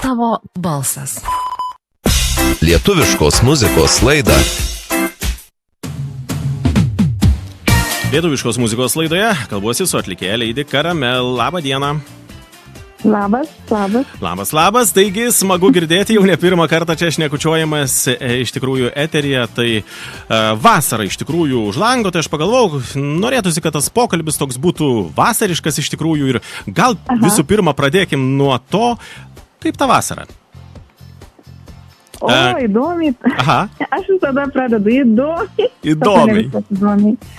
Tavo balsas. Lietuviškos muzikos laidą. Lietuviškos muzikos laidoje kalbuosi su atlikėja Lady Caramel. Labą dieną. Labas. Labas. Taigi, smagu girdėti, jau ne pirmą kartą čia šnekučiuojamas iš tikrųjų eteryje. Tai vasara iš tikrųjų už lango, tai aš pagalvojau, norėtųsi, kad tas pokalbis toks būtų vasariškas iš tikrųjų. Ir gal visų pirma pradėkim nuo to, kaip ta vasara. Įdomiai. Aha. Aš visada pradedu įdomiai.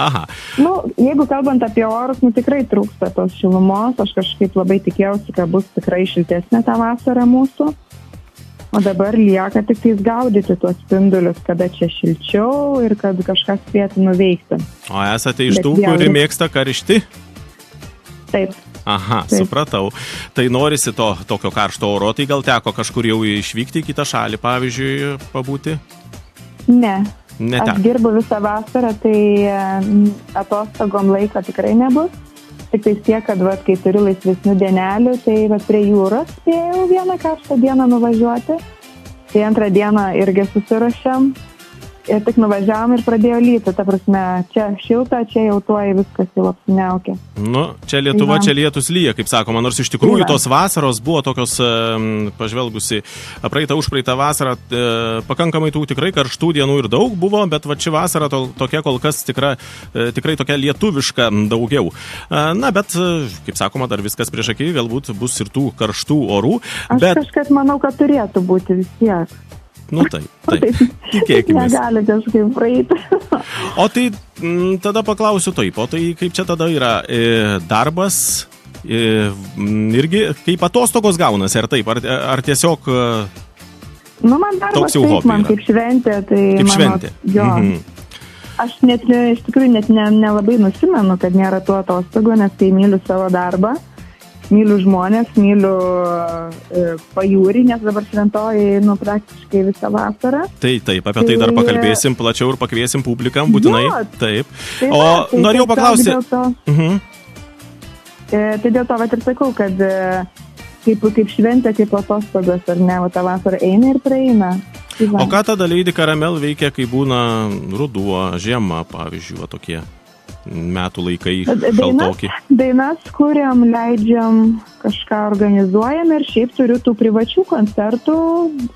Aha. Jeigu kalbant apie orus, tikrai trūksta tos šilumos. Aš kažkaip labai tikėjausi, kad bus tikrai šiltesnė ta vasara mūsų. O dabar lieka tik tais gaudyti tuos spindulius, kada čia šilčiau ir kad kažkas spėtų nuveikti. O esate iš tų, kuri mėgsta karštį? Taip. Aha, supratau. Tai norisi tokio karšto oro, tai gal teko kažkur jau išvykti į kitą šalį, pavyzdžiui, pabūti? Ne. Neteko. Aš dirbu visą vasarą, tai atostogom laiko tikrai nebus. Tik tai tiek, kad kai turiu laisvesnių dienelių, tai prie jūros spėjau vieną karštą dieną nuvažiuoti. Tai antrą dieną irgi susirašėm. Ir tik nuvažiavom ir pradėjo lyti, ta prasme, čia šilta, čia jau tuoj viskas jau apsiniaukė. Čia Lietuva, čia lietus lyja, kaip sakoma, nors iš tikrųjų tos vasaros buvo tokios, pažvelgusi, užpraeitą vasarą, pakankamai tų tikrai karštų dienų ir daug buvo, bet ši vasara tokia kol kas tikrai tokia lietuviška daugiau. Bet, kaip sakoma, dar viskas prieš akį, galbūt bus ir tų karštų orų. Aš kažkaip manau, kad turėtų būti vis tiek. Taip, tikėkimės. Negali kažkaip praeiti. O tai tada paklausiu taip, o tai kaip čia tada yra darbas irgi kaip atostogos gaunasi, ar taip, ar tiesiog man darbas toks jau taip, man kaip šventė. Tai kaip šventė. Jo. Aš iš tikrųjų net nelabai nusimenu, kad nėra tų atostogų, nes tai myliu savo darbą. Myliu žmonės, myliu pajūrį, nes dabar šventoji praktiškai visą vasarą. Taip, apie tai dar pakalbėsim plačiau ir pakviesim publiką, būtinai. Taip. O norėjau paklausti. Tai dėl to ir sakau, kad kaip šventė, kaip atostogos, ar ne, ta vasara eina ir praeina. O ką tada Lady Caramel veikia, kai būna ruduo, žiema, pavyzdžiui, tokie metų laikai šaltoki? Dainas kuriam, leidžiam, kažką organizuojam ir šiaip turiu tų privačių koncertų,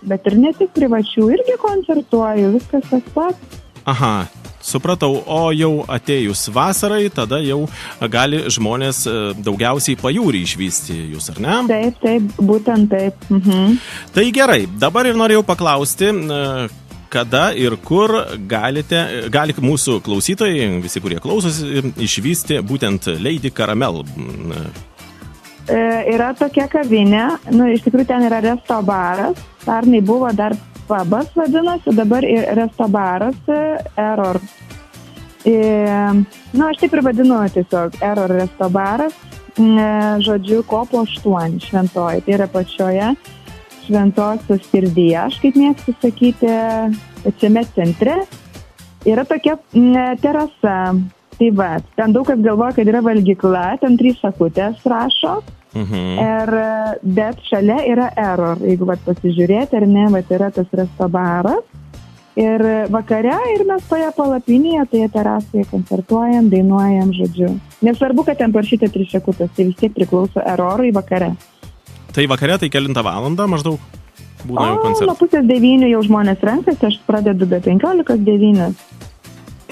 bet ir ne tik privačių, irgi koncertuoju, viskas tas pats. Aha, supratau, o jau atėjus vasarai, tada jau gali žmonės daugiausiai pajūrį išvysti jūs, ar ne? Taip, būtent taip. Tai gerai, dabar ir norėjau paklausti, kada ir kur gali mūsų klausytojai, visi, kurie klausosi, išvysti būtent Lady Caramel? Yra tokia kavinė, iš tikrųjų ten yra resto baras, pernai buvo dar pubas vadinosi, dabar ir resto baras, Error. Aš taip ir vadinu tiesiog Error resto baras, žodžiu, Kopo 8 šventoji, tai yra pačioje Šventosios širdyje, aš kaip mėgstu sakyti, pačiame centre yra tokia terasa. Tai ten daug kas galvoja, kad yra valgykla, ten 3 šakutės rašo, bet šalia yra Error. Jeigu pasižiūrėti, ar ne, yra tas resto baras. Ir vakare, ir mes toje palapinėje, toje terasoje koncertuojam, dainuojam, žodžiu. Nesvarbu, kad ten parašyta 3 šakutės, tai vis tiek priklauso Errorui vakare. Tai vakare, tai kelintą valandą maždaug būna jau koncertas? Nuo 8:30 jau žmonės renkasi, aš pradedu be 15:09.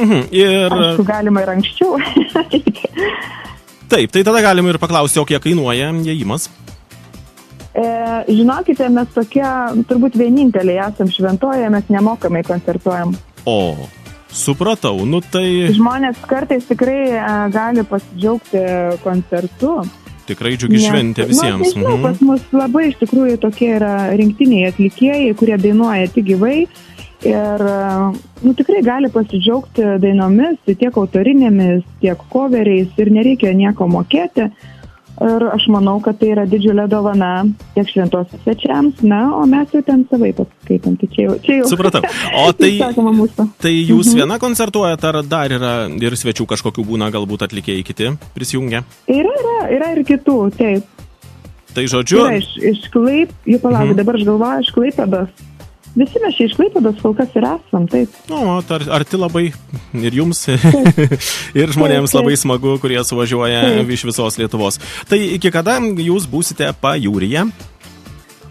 Aišku, galima ir anksčiau. Taip, tai tada galima ir paklausti, o kiek kainuoja įėjimas? Žinokite, mes tokie, turbūt vieninteliai esam šventoje, mes nemokamai koncertuojam. O, supratau, tai... Žmonės kartais tikrai gali pasidžiaugti koncertu. Tikrai džiugi šventė visiems. Pas mus labai iš tikrųjų tokie yra rinktiniai atlikėjai, kurie dainuoja tik gyvai ir tikrai gali pasidžiaugti dainomis, tiek autorinėmis, tiek coveriais ir nereikia nieko mokėti. Ir aš manau, kad tai yra didžiulė dovana tiek šventosios svečiams, o mes jau ten savai paskaitom. Tai čia jau. Supratau. O tai jūs viena koncertuojat, ar dar yra ir svečių kažkokių būna, galbūt atlikėjai kiti prisijungia? Yra ir kitų, taip. Tai žodžiu... Yra iš dabar aš galvoju, iš Klaipėdos. Visi mes čia iš Klaipėdos kol kas ir esam, taip. Nu, arti labai ir jums, ir žmonėms labai smagu, kurie suvažiuoja iš visos Lietuvos. Tai iki kada jūs būsite Pajūryje?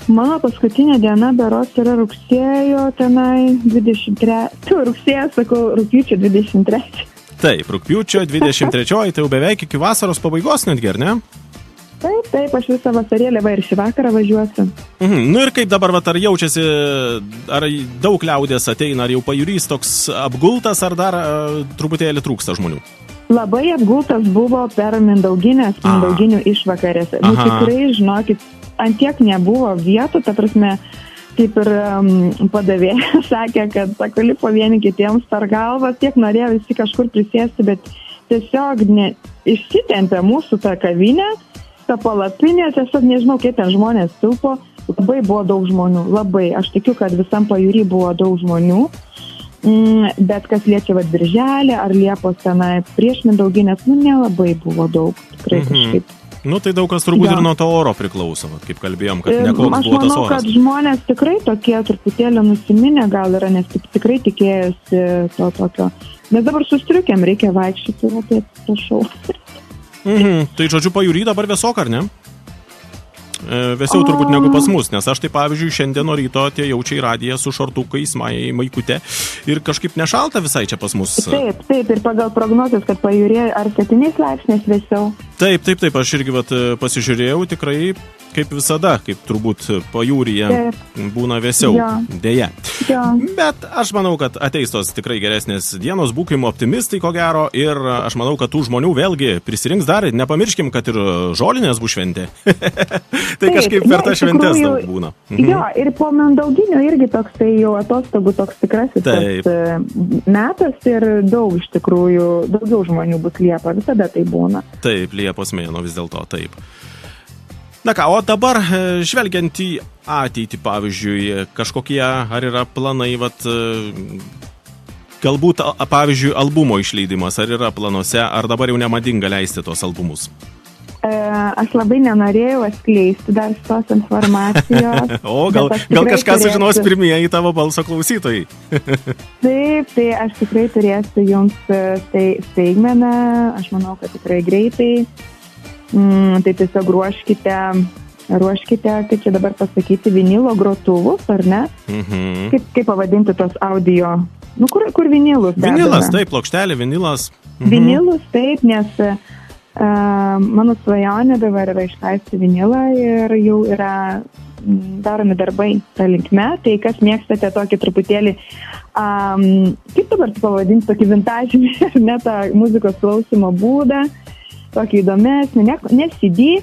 Mano paskutinė diena berods yra rugsėjo tenai 23, rugpjūčio 23. Taip, rugpjūčio 23, tai jau beveik iki vasaros pabaigos netgi, ar ne? Taip, aš visą vasarėlę ir šį vakarą važiuosiu. Nu ir kaip dabar, ar jaučiasi, ar daug liaudės ateina, ar jau Pajūrys toks apgultas, ar dar truputėlį trūksta žmonių? Labai apgultas buvo per Mindauginių išvakarėse. Nu tikrai, žinokit, antiek nebuvo vietų, ta prasme, kaip ir padavėja sakė, kad sako, lipo vieni kitiems per galvą, tiek norėjo visi kažkur prisėsti, bet tiesiog išsitempė mūsų tą kavinę, ta palapinė, tiesiog nežinau, kaip ten žmonės tilpo, labai buvo daug žmonių, labai, aš tikiu, kad visam Pajūry buvo daug žmonių, bet kas liečia Birželį ar Liepos tenai prieš Mindauginės, nelabai buvo daug, tikrai kažkaip. Nu, tai daug kas turbūt ir nuo to oro priklauso, kaip kalbėjom, kad nekoks buvo tas oras. Aš manau, kad žmonės tikrai tokie truputėlį nusiminę gal yra, nes tikrai tikėjosi to tokio, nes dabar sustriukėm, reikia vaikščioti, tai atsiprašau. Tai žodžiu, Pajūry dabar vėsok, ar ne? Vėsiau turbūt negu pas mus, nes aš tai pavyzdžiui šiandieno ryto atėjau čia į radiją su šortukais, maikute ir kažkaip nešalta visai čia pas mus. Taip, ir pagal prognozes, kad Pajūryje ar 7 laipsniais vėsiau. Taip, aš irgi pasižiūrėjau, tikrai kaip visada, kaip turbūt Pajūryje būna vėsiau, deja. Bet aš manau, kad ateis tos tikrai geresnės dienos, būkim optimistai ko gero ir aš manau, kad tų žmonių vėlgi prisirinks dar, nepamirškim, kad ir žolinės bus šventė. Tai kažkaip per tą šventės daug būna. Jo, ir po Mindauginių irgi toks tai jau atostogų toks tikrasis metas ir daug iš tikrųjų, daugiau žmonių bus Liepą, visada tai būna. Taip, Liepos mėnuo vis dėlto, taip. Na ką, o dabar žvelgiant į ateitį, pavyzdžiui, kažkokie ar yra planai, galbūt, pavyzdžiui, albumo išleidimas, ar yra planuose, ar dabar jau nemadinga leisti tos albumus? Aš labai nenorėjau atskleisti dar šitos informacijos. O, gal kažką sužinos pirmieji tavo balso klausytojai. Taip, tai aš tikrai turėsiu jums staigmeną, aš manau, kad tikrai greitai. Tai tiesiog ruoškite, kaip čia dabar pasakyti, vinilo grotuvus, ar ne? Kaip pavadinti tos audio? Nu, kur vinilus? Vinilas, taip, plokštelė, vinilas. Vinilus, taip, nes mano svajonė dabar yra išleisti vinilą ir jau yra daromi darbai tą linkme. Tai kas mėgstate tokį truputėlį, kaip dabar pavadinti, tokį vintažinį, ne tą muzikos klausimo būdą, tokį įdomesnį, ne CD,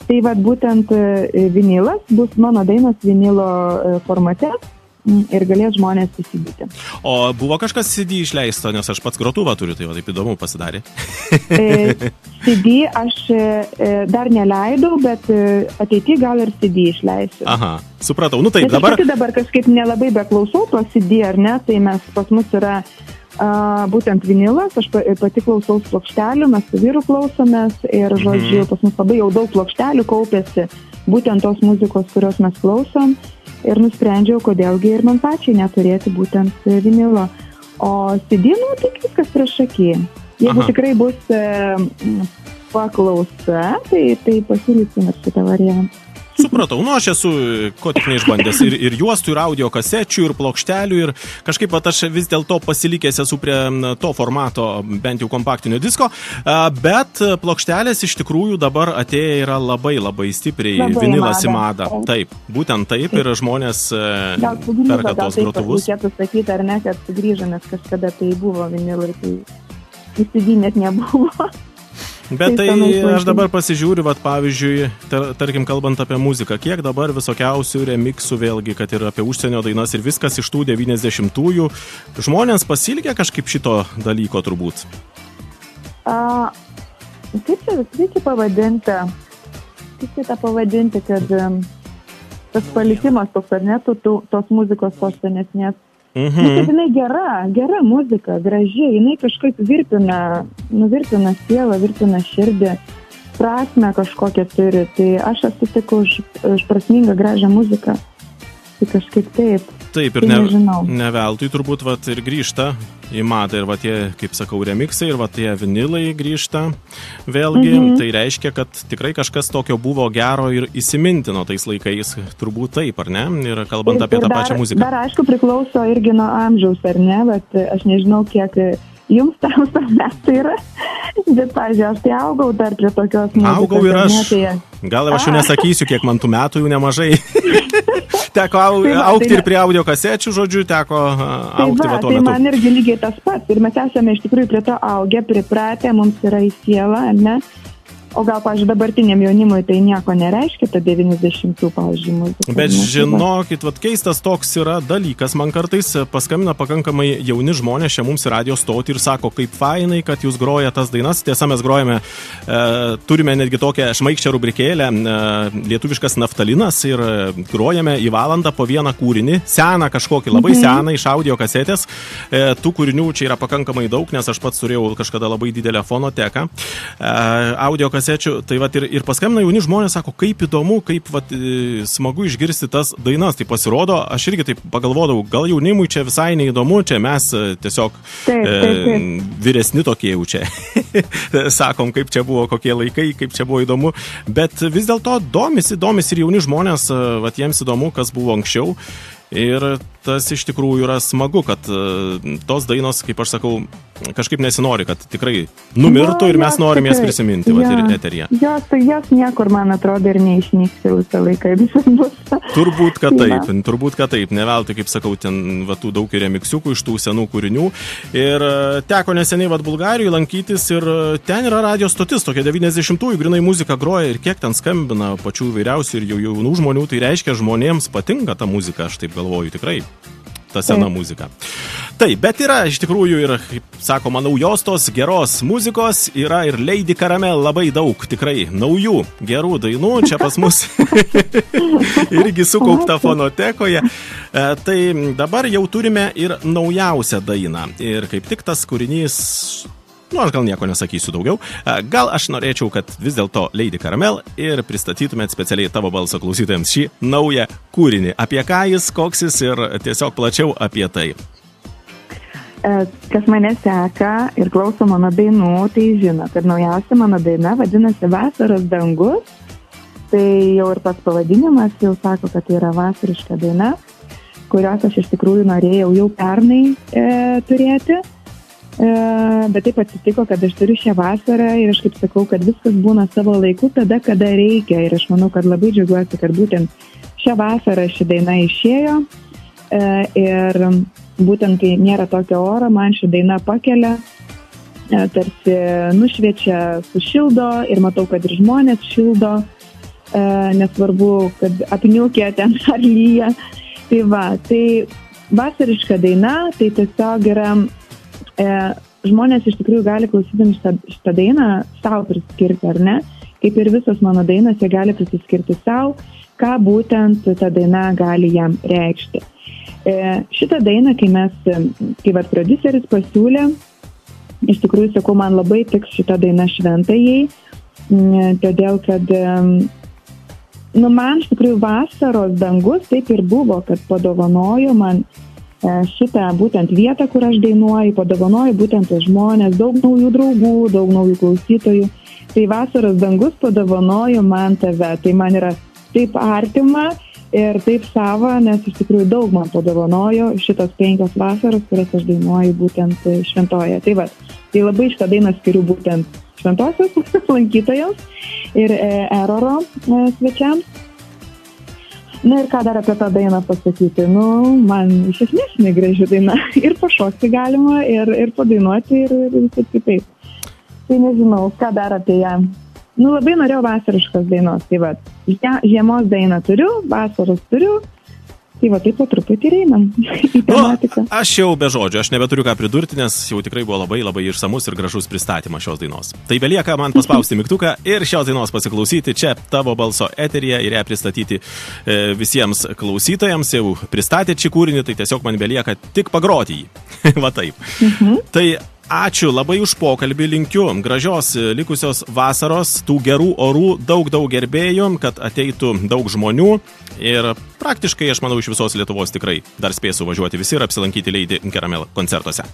tai būtent vinilas, bus mano dainos vinilo formate ir galės žmonės įsigyti. O buvo kažkas CD išleisto, nes aš pats grotuvą turiu, tai taip įdomu pasidarė. CD aš dar neleidau, bet ateityje gal ir CD išleisiu. Aha, supratau. Nu taip, dabar... Aš dabar kažkaip nelabai beklausau to CD, ar ne, tai pas mus yra būtent vinilas, aš pati klausaus plokštelių, mes su vyru klausomės ir, žodžiu, pas mus labai jau daug plokštelių kaupėsi būtent tos muzikos, kurios mes klausom ir nusprendžiau, kodėlgi ir man pačiai neturėti būtent vinilo. O CD, tai viskas prieš akį. Jeigu tikrai bus paklausa, tai pasiūlysim ir šitą variantą. Supratau, aš esu ko tik neišbandęs ir juostų, ir audio kasečių, ir plokštelių, ir kažkaip aš vis dėlto pasilikęs esu prie to formato, bent jau kompaktinio disko, bet plokštelės iš tikrųjų dabar atėję yra labai stipriai vinilas į madą. Taip, būtent taip ir žmonės perka tos grotuvus. Reikėtų sakyti, ar ne, kad sugrįžo, nes kažkada tai buvo vinilai, tai įsidynėt nebuvo. Bet tai aš dabar pasižiūriu, pavyzdžiui, tarkim, kalbant apie muziką, kiek dabar visokiausių remiksų vėlgi, kad ir apie užsienio dainas ir viskas iš tų 90-ųjų. Žmonės pasilgė kažkaip šito dalyko turbūt? Kaip pavadinti? Kaip tą pavadinti, kad tas palikimas toks, ar ne, tos muzikos tos senesnės. Jinai gera muzika, graži, jinai kažkaip virpina sielą, virpina širdį. prasme kažkokią turi, tai aš esu tik už prasmingą gražią muziką. Tai kažkaip taip. Taip, ir ne veltui turbūt ir grįžta į madą, ir tie, kaip sakau, remiksai, ir tie vinilai grįžta vėlgi. Tai reiškia, kad tikrai kažkas tokio buvo gero ir įsimintino tais laikais, turbūt taip, ar ne? Ir kalbant apie tą pačią muziką. Dar aišku priklauso irgi nuo amžiaus, ar ne, bet aš nežinau, kiek jums tam metai yra, bet, pavyzdžiui, aš tai augau dar prie tokios muzikos. Augau ir aš. Gal aš jau nesakysiu, kiek man tų metų jau nemažai. Teko augti ir prie audio kasečių, žodžiu, teko augti tuo metu. Tai man irgi lygiai tas pats. Ir mes esame iš tikrųjų prie to augę, pripratę, mums yra į sielą, ne? O gal, pavyzdžiui, dabartiniam jaunimui tai nieko nereiškia, ta 90-ų, pavyzdžiui, muzika. Bet žinokit, keistas toks yra dalykas. Man kartais paskambina pakankamai jauni žmonės čia mums į radijo stotį ir sako, kaip fainai, kad jūs groja tas dainas. Tiesa, mes grojame, turime netgi tokią šmaikščią rubrikėlę, lietuviškas naftalinas, ir grojame į valandą po vieną kūrinį, seną kažkokį, labai seną, iš audio kasetės. Tų kūrinių čia yra pakankamai daug, nes aš pats turėjau kažkada labai didelę fonoteką. Audio kasetės. Tai ir paskambina jauni žmonės, sako, kaip įdomu, kaip smagu išgirsti tas dainas. Tai pasirodo, aš irgi taip pagalvodavau, gal jaunimui čia visai neįdomu, čia mes tiesiog vyresni tokie jau čia. Sakom, kaip čia buvo, kokie laikai, kaip čia buvo įdomu. Bet vis dėlto domisi ir jauni žmonės, jiems įdomu, kas buvo anksčiau. Ir tas iš tikrųjų yra smagu, kad tos dainos, kaip aš sakau, kažkaip nesinori, kad tikrai numirtų ir mes norim jas prisiminti ir eteryje. Jos niekur, man atrodo, ir neišnyks visą laiką. Turbūt, kad taip. Ne veltui, kaip sakau, ten tų daug remiksiukų iš tų senų kūrinių. Ir teko neseniai Bulgarijoje lankytis ir ten yra radio stotis, tokia 90-ųjų grinai muzika groja ir kiek ten skambina pačių įvairiausių ir jaunų žmonių, tai reiškia, žmonėms patinka ta muzika, aš taip galvoju, tikrai, ta sena muzika. Taip, bet yra iš tikrųjų ir, kaip sakoma, naujos tos geros muzikos, yra ir Lady Caramel labai daug, tikrai naujų gerų dainų, čia pas mus irgi sukaupta fonotekoje. Tai dabar jau turime ir naujausią dainą. Ir kaip tik tas kūrinys, aš gal nieko nesakysiu daugiau. Gal aš norėčiau, kad vis dėlto Lady Caramel ir pristatytumėt specialiai tavo balso klausytojams šį naują kūrinį. Apie ką jis, koks jis ir tiesiog plačiau apie tai. Kas mane seka ir klauso mano dainų, tai žino, kad naujausia mano daina vadinasi Vasaros dangus. Tai jau ir pats pavadinimas jau sako, kad tai yra vasariška daina, kurios aš iš tikrųjų norėjau jau pernai turėti. Bet taip atsitiko, kad aš turiu šią vasarą ir aš kaip sakau, kad viskas būna savo laiku tada, kada reikia. Ir aš manau, kad labai džiaugiuosi, kad būtent šią vasarą ši daina išėjo. Ir būtent kai nėra tokio oro, man ši daina pakelia, tarsi nušviečia, sušildo ir matau, kad ir žmonės šildo, nesvarbu, kad apniukė ten ar lyja. Tai vasariška daina, tai tiesiog yra... žmonės iš tikrųjų gali klausydami šitą dainą savo priskirti, ar ne? Kaip ir visos mano dainos, jie gali prisiskirti savo, ką būtent ta daina gali jam reikšti. Šitą dainą, kai prodiuseris pasiūlė, iš tikrųjų, sakau, man labai tiks šitą dainą šventajai, todėl, kad man iš tikrųjų vasaros dangus taip ir buvo, kad padovanojo man šitą būtent vietą, kur aš dainuoju, padovanoju būtent žmonės, daug naujų draugų, daug naujų klausytojų. Tai vasaros dangus padovanoju man tave. Tai man yra taip artima ir taip sava, nes iš tikrųjų daug man padovanojo šitos 5 vasaros, kurias aš dainuoju būtent šventoje. Tai labai šitą dainą skiriu būtent šventosios lankytojams ir Eroro svečiams. Na ir ką dar apie tą dainą pasakyti? Man iš esmės negraži daina. Ir pašokti galima, ir padainuoti, ir visai kitaip. Tai nežinau, ką dar apie ją. Labai norėjau vasariškos dainos. Tai žiemos dainą turiu, vasaros turiu. Tai taip po truputį ir einam į tematiką. Aš jau be žodžio, aš nebeturiu ką pridurti, nes jau tikrai buvo labai labai išsamus ir gražus pristatymas šios dainos. Tai belieka man paspausti mygtuką ir šios dainos pasiklausyti čia tavo balso eteryje ir ją pristatyti visiems klausytojams. Jau pristatėt šį kūrinį, tai tiesiog man belieka tik pagroti jį. Va taip. Tai ačiū labai už pokalbį, linkiu gražios likusios vasaros, tų gerų orų, daug gerbėjų, kad ateitų daug žmonių ir praktiškai, aš manau, iš visos Lietuvos tikrai dar spėsiu važiuoti visi ir apsilankyti Lady Caramel koncertuose.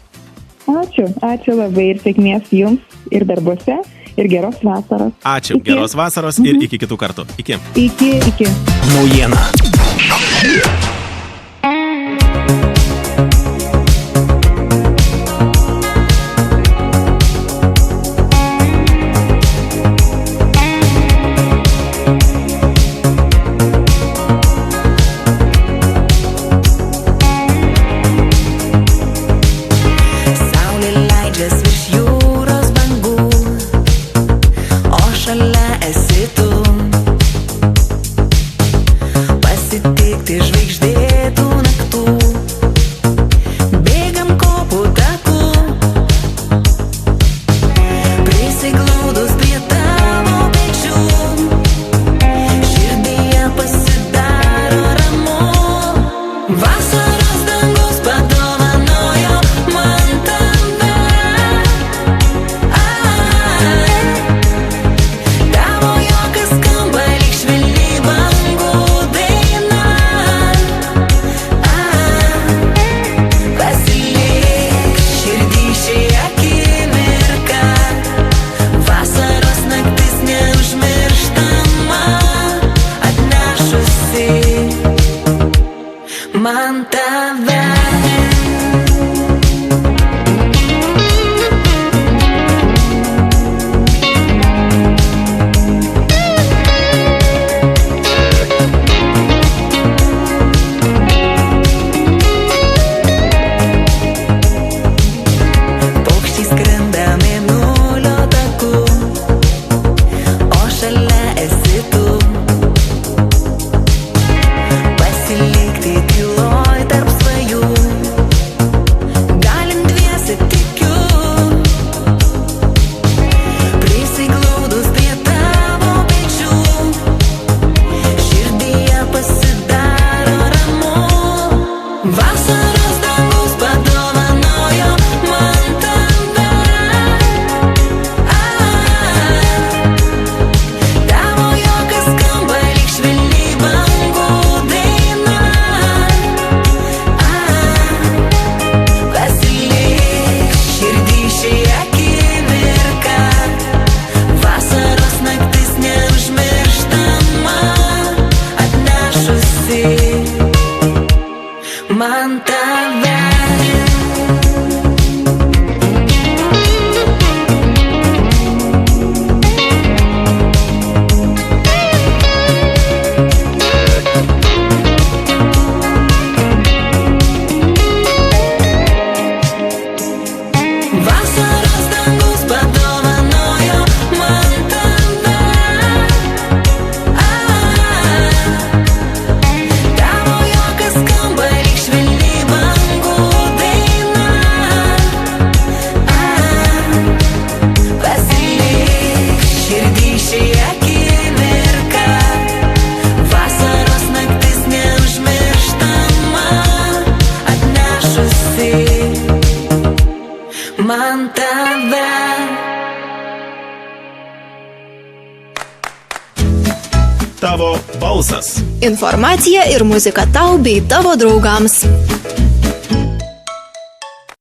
Ačiū labai ir sėkmės jums ir darbuose ir geros vasaros. Ačiū, geros vasaros ir iki kitų kartų. Iki. Iki. Naujiena. Tavo balsas. Informacija ir muzika tau bei tavo draugams.